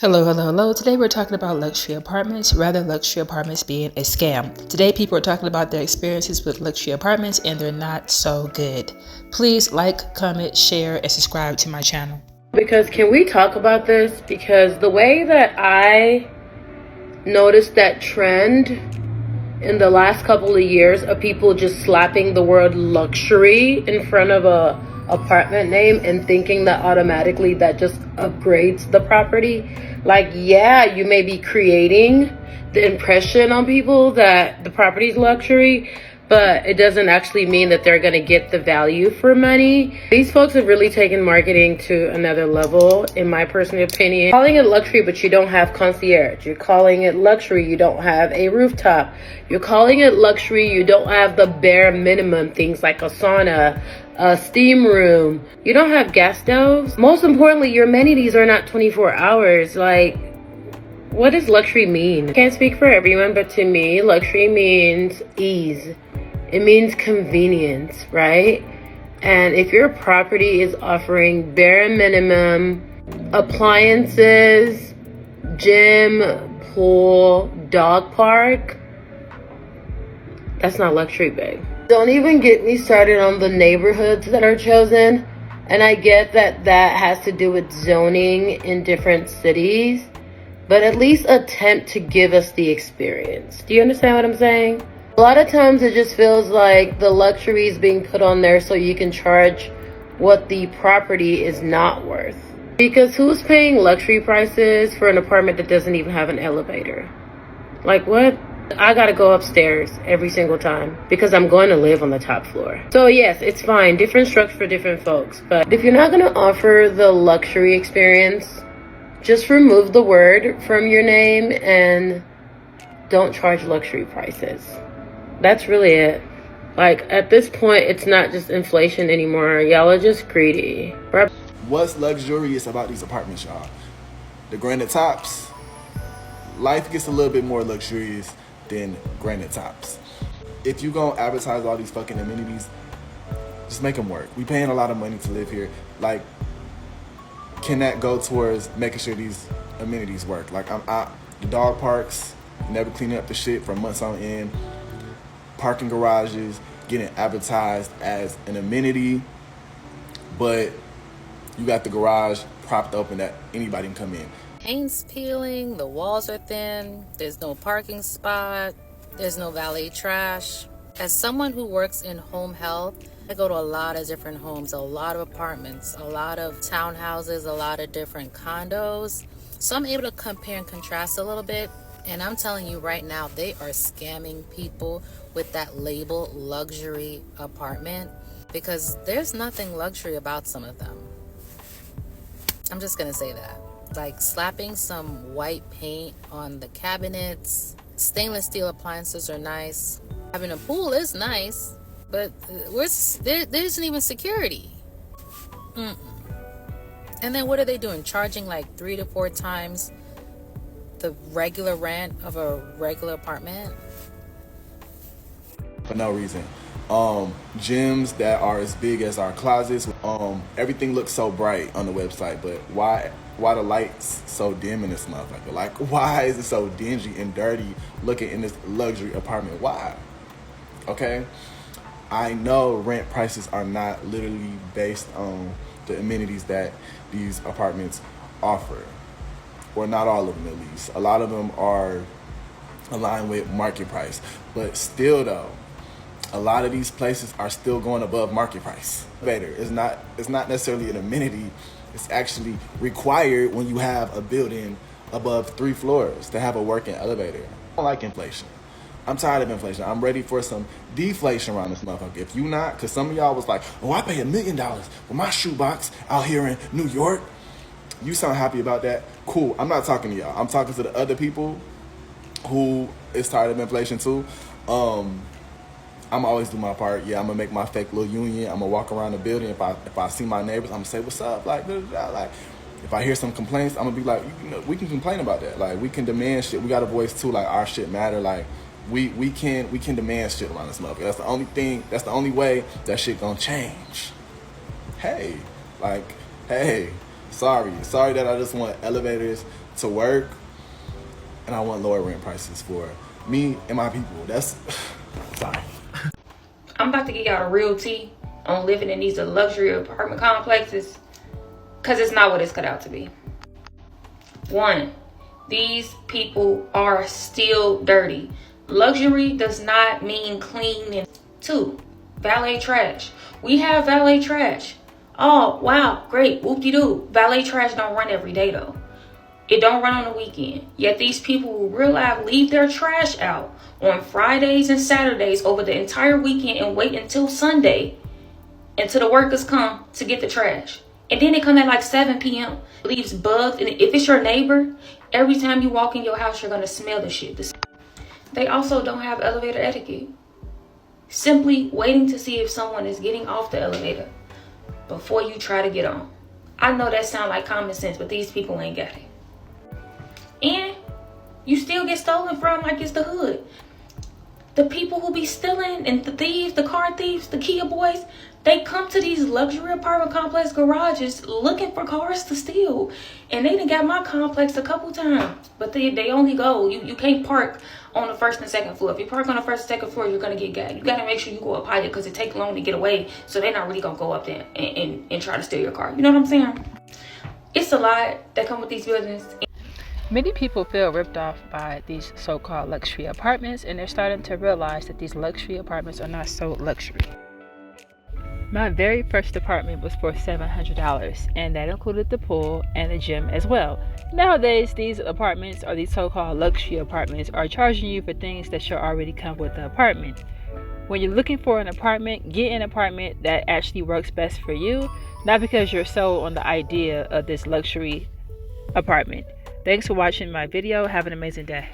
Hello, hello, hello. Today we're talking about luxury apartments, rather luxury apartments being a scam. Today people are talking about their experiences with luxury apartments and they're not so good. Please like, comment, share, and subscribe to my channel. Because can we talk about this? Because the way that I noticed that trend in the last couple of years of people just slapping the word luxury in front of a apartment name and thinking that automatically that just upgrades the property. Like, yeah, you may be creating the impression on people that the property's luxury, but it doesn't actually mean that they're going to get the value for money. These folks have really taken marketing to another level, in my personal opinion. Calling it luxury, but you don't have concierge. You're calling it luxury, you don't have a rooftop. You're calling it luxury, you don't have the bare minimum things like a sauna, a steam room. You don't have gas stoves. Most importantly, your amenities are not 24 hours. Like, what does luxury mean? I can't speak for everyone, but to me, luxury means ease. It means convenience, right? And if your property is offering bare minimum appliances, gym, pool, dog park, that's not luxury, babe. Don't even get me started on the neighborhoods that are chosen. And I get that that has to do with zoning in different cities, but at least attempt to give us the experience. Do you understand what I'm saying? A lot of times it just feels like the luxury is being put on there so you can charge what the property is not worth. Because who's paying luxury prices for an apartment that doesn't even have an elevator? Like, what? I gotta go upstairs every single time because I'm going to live on the top floor. So yes, it's fine. Different strokes for different folks. But if you're not gonna offer the luxury experience, just remove the word from your name and don't charge luxury prices. That's really it. Like, at this point, it's not just inflation anymore. Y'all are just greedy. What's luxurious about these apartments, y'all? The granite tops. Life gets a little bit more luxurious than granite tops. If you gonna advertise all these fucking amenities, just make them work. We paying a lot of money to live here. Like, can that go towards making sure these amenities work? Like, the dog parks, never cleaning up the shit for months on end. Parking garages getting advertised as an amenity, but you got the garage propped open that anybody can come in. Paint's peeling, the walls are thin, there's no parking spot, there's no valet trash. As someone who works in home health, I go to a lot of different homes, a lot of apartments, a lot of townhouses, a lot of different condos. So I'm able to compare and contrast a little bit. And I'm telling you right now, they are scamming people with that label luxury apartment because there's nothing luxury about some of them. I'm just gonna say that. Like slapping some white paint on the cabinets. Stainless steel appliances are nice. Having a pool is nice, but there isn't even security. And then what are they doing? Charging like 3 to 4 times the regular rent of a regular apartment? For no reason. Gyms that are as big as our closets. Everything looks so bright on the website, but why the lights so dim in this motherfucker? Like, why is it so dingy and dirty looking in this luxury apartment? Why? Okay, I know rent prices are not literally based on the amenities that these apartments offer, or not all of them at least. A lot of them are aligned with market price, but still though, a lot of these places are still going above market price. It's not necessarily an amenity. It's actually required when you have a building above 3 floors to have a working elevator. I don't like inflation. I'm tired of inflation. I'm ready for some deflation around this motherfucker. If you not, because some of y'all was like, oh, I pay $1 million for my shoebox out here in New York. You sound happy about that? Cool. I'm not talking to y'all. I'm talking to the other people who is tired of inflation too. I'm always do my part. Yeah, I'm gonna make my fake little union. I'm gonna walk around the building. If I see my neighbors, I'm gonna say what's up. Like, if I hear some complaints, I'm gonna be like, we can complain about that. Like, we can demand shit. We got a voice too. Like, our shit matter. Like, we can demand shit around this motherfucker. That's the only thing. That's the only way that shit gonna change. Hey, Sorry that I just want elevators to work, and I want lower rent prices for me and my people. That's sorry. I'm about to give y'all the real tea on living in these luxury apartment complexes, because it's not what it's cut out to be. 1, these people are still dirty. Luxury does not mean clean. And 2, valet trash. We have valet trash. Oh, wow, great, whoop-de-doo. Valet trash don't run every day though. It don't run on the weekend. Yet these people who real life leave their trash out on Fridays and Saturdays over the entire weekend and wait until Sunday until the workers come to get the trash. And then they come at like 7 p.m. Leaves bugs. And if it's your neighbor, every time you walk in your house, you're going to smell the shit. They also don't have elevator etiquette. Simply waiting to see if someone is getting off the elevator before you try to get on. I know that sounds like common sense, but these people ain't got it. And you still get stolen from like it's the hood. The people who be stealing and the thieves, the car thieves, the Kia boys, they come to these luxury apartment complex garages looking for cars to steal. And they done got my complex a couple times. But they only go, you can't park on the first and second floor. If you park on the first and second floor, you're going to get gagged. You got to make sure you go up higher because it takes long to get away. So they're not really going to go up there and try to steal your car. You know what I'm saying? It's a lot that come with these buildings. Many people feel ripped off by these so-called luxury apartments, and they're starting to realize that these luxury apartments are not so luxury. My very first apartment was for $700, and that included the pool and the gym as well. Nowadays, these apartments, or these so-called luxury apartments, are charging you for things that should already come with the apartment. When you're looking for an apartment, get an apartment that actually works best for you, not because you're sold on the idea of this luxury apartment. Thanks for watching my video. Have an amazing day.